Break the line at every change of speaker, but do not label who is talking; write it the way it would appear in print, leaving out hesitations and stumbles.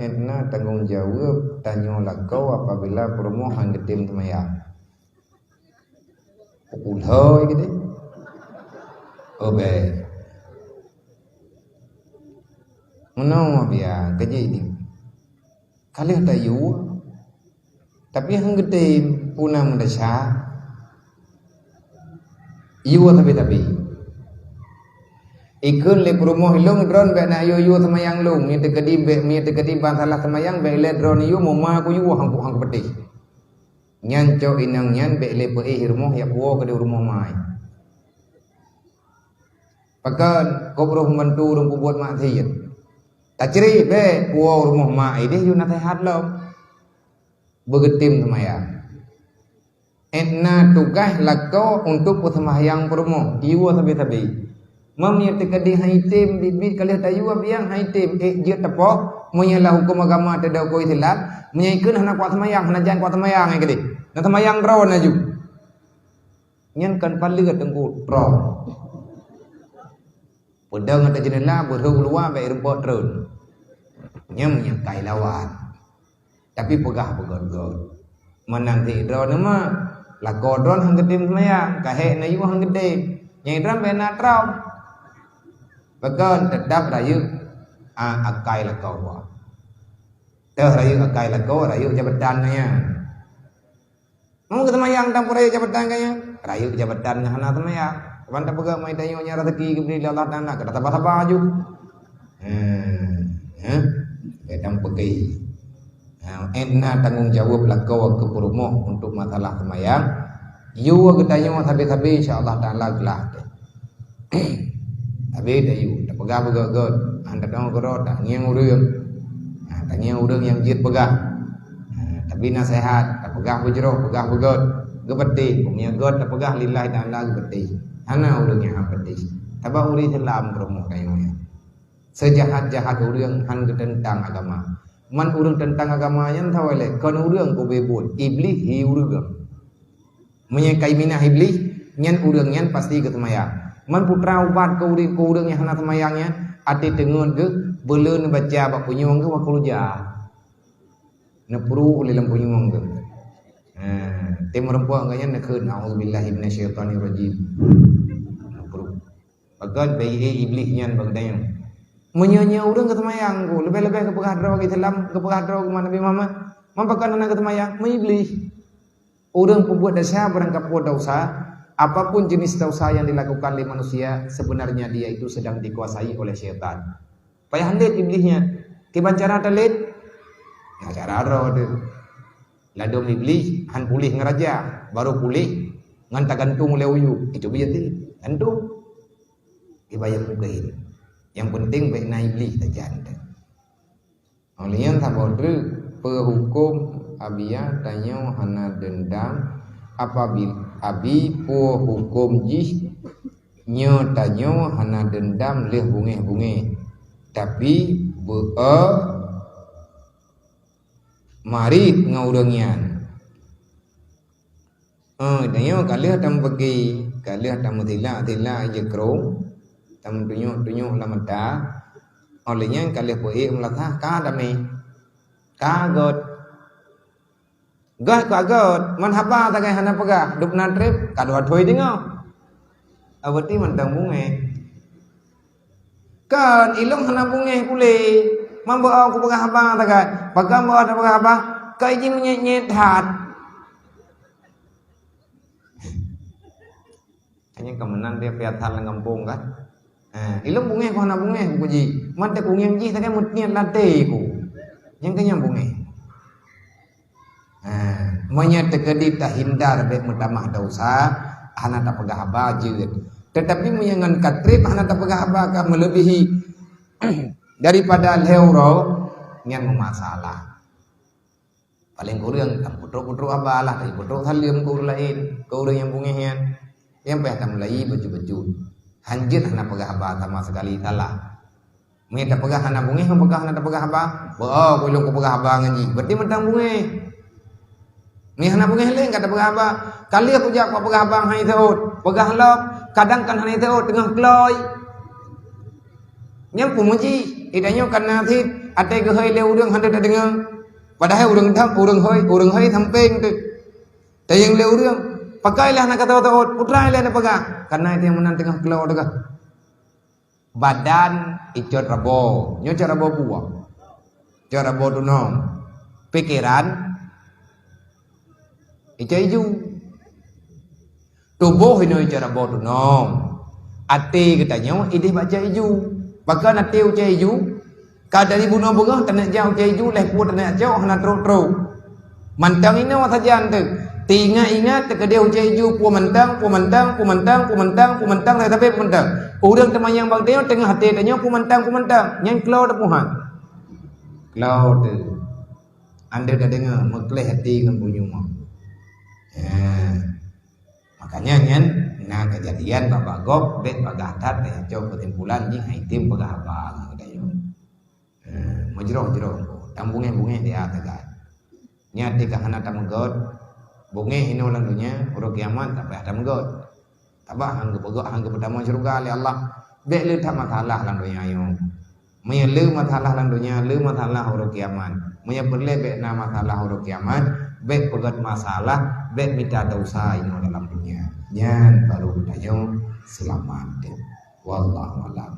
entna tanggung jawab tanyo lakau apabila permohon getim temayang. Ulhoy gitu. Obe. Menau biya kerja ini. Kali ada yu. Tapi hang getim puna mendasya. Yu tapi. Ikun le promo hilong drone be na yo semayang long mi tekedi bantalah semayang be le drone yo moma ku yo hang pedih nyan co inang nyan be le pe hirmo ya puo ke rumah mai pakan ko bro membantu rung buat mak thiet ta ciri be puo rumah mai deh yo na sehat lo begetim semayang enna tugas lako untuk semayang promo iwo tabi Mamnya tekadi haitim bibit kali tayu biang haitim je tepok menyalah hukum agama tidak koi silap menyaikun hana kuat semayang hana jangan kuat semayang ai gede na semayang rawan aju nyan kan paling tengku pro pedang ada jenela berhung luar baik rumput terun nyam kai lawan tapi pegah pegod menang ti drone mah la godron hang gede semayang kahe na yu hang gede nyai dram bena trau Bagan tetap rayu akai lakau wa. Teh rayu akai lakau rayu jabatannya. Mau ke temayang tampur rayu jabatan kaya. Rayu jabatan hana temayang. Banta pega mai tayo nya rezeki kebri Allah Taala kada tabah-tabah aju. Kedang pegi. Enna tanggung jawab lakau ke perumoh untuk masalah temayang. Yu gedayo sabe-sabe insyaallah Taala gelah. Tapi dayu, tak pegah god, anda dong gerot, tak ngiang urang, tak ngiang urang yang jit pegah, tapi nasihat, tak pegah bujro, pegah begod, gebeti, punya god, tak pegah lillahi ta'ala gebeti, hana urang yang gebeti, tabah uri selam promo kayaknya, sejahat-jahat urang han tentang agama, man urang tentang agama yang tawale, kan urang ko bebut, iblis hi urang, menyekai minah iblis, nyan urang nyan pasti ketemaya. Man putra ubat ke urang yang hana semayangnya ati tengun ke beleun baca bak punyong ke wakuluja nepuru oleh lampu nyong ke tem rempuang ganya nekeun auzubillahi minasyaitonir rajim nepuru bagan bayi iblis nyan bagdayang menyanya urang ke semayang ku lebih-lebih ke pegah ke Islam ke pegah ke Nabi Muhammad mampakan hana ke semayang iblis urang pembuat dosa berangkap buat dosa. Apapun jenis dosa yang dilakukan oleh manusia, sebenarnya dia itu sedang dikuasai oleh syaitan. Payah handit iblisnya. Kiban cara telit? Ya cara roh tu. Ladom iblis, han pulih ngeraja, baru pulih, ngan tak gantung oleh uyu. Itu biar tu, gantung. Ibayang mukain. Yang penting baik na iblis tak janda. Oleh yang tak bodoh, pehukum abia tanya hana dendam apabila abi po hukum jih nyo tanyo hana dendam leh bunge tapi marit ngaurangyan tanyo kalih tam bagi kalih tam tila je kro tam tunyo lamata olehnya kalih poe melatah ka dame ka god gah kagot man haba tagai hana pegah dup na trip kadua thoi dingo awati man tang bunge kan ilong hana bunge pule mambo aku pegah haba tagai pagam bo ada pegah haba kai ji menyet hat hanya kemenan dia piatan ngampung kan ilong bunge ko hana bunge ku ji man te ku ngem ji tagai mutniat late ku yang kenyang bunge Manya tekedi tak hindar baik mutamah dosa hana tak pegah baju tetapi menyangan katrip hana tak pegah bakah melebihi daripada leuro nyan masalah paling kurang tak putruk-putruk abalah tapi putruk salim ku lain ku urang yang bungehan yang payah tak mulai baju-baju hanjit hana pegah ba sama sekali salah me tak pegah hana bunge pegah hana tak pegah ba ku ilung ku pegah ba ngaji berarti mentang bunge ni hana bunge heleng kata pegah ba kali aku jak pegah bang hai teut pegah lok kadang kan hai teut tengah kloy nyam pumuji idanyo kana thit ate ke hai le urang handa tak dengar. Padahal urang hai samping tu. Tayang le urang pakailah nak kata otot putra le nak pakai. Karena dia menang tengah keluar dekat. Badan icot rabo, nyoca rabo buah. Icot rabo tu nom. Pikiran icot hijau. Tubuh ini icot rabo tu nom. Ati katanya ide baca hijau. Bahkan ati ucap hijau. Kau dari bunuh bunga tak jauh ucap hijau, lepas tak jauh nak teruk. Mantang ini apa saja anda. Ingat dia ucap hijau pu mentang tapi mentang. Orang temayang bang tengok tengah hati tanya pu mentang. Yang keluar dah puhan. Keluar tu. Anda dah dengar mekleh hati kan bunyi mak. Makanya nyen nah kejadian Bapak Gop bet bagatat teh coba kesimpulan ni item pegabang dayo. Majroh tambunge dia tegak. Nyati ka hana tamgot bunge ini ulang dunia urut kiamat tak payah tamgot. Tabah hang pegok hang pertama syurga oleh Allah. Bet le tak masalah lang dunia yo. Maya le masalah lang dunia, le masalah urut kiamat. Maya berle bet na masalah urut kiamat, bet pegat masalah, bet minta dosa ini dalam dunia. Yan baru dayo selamat. Wallahu a'lam.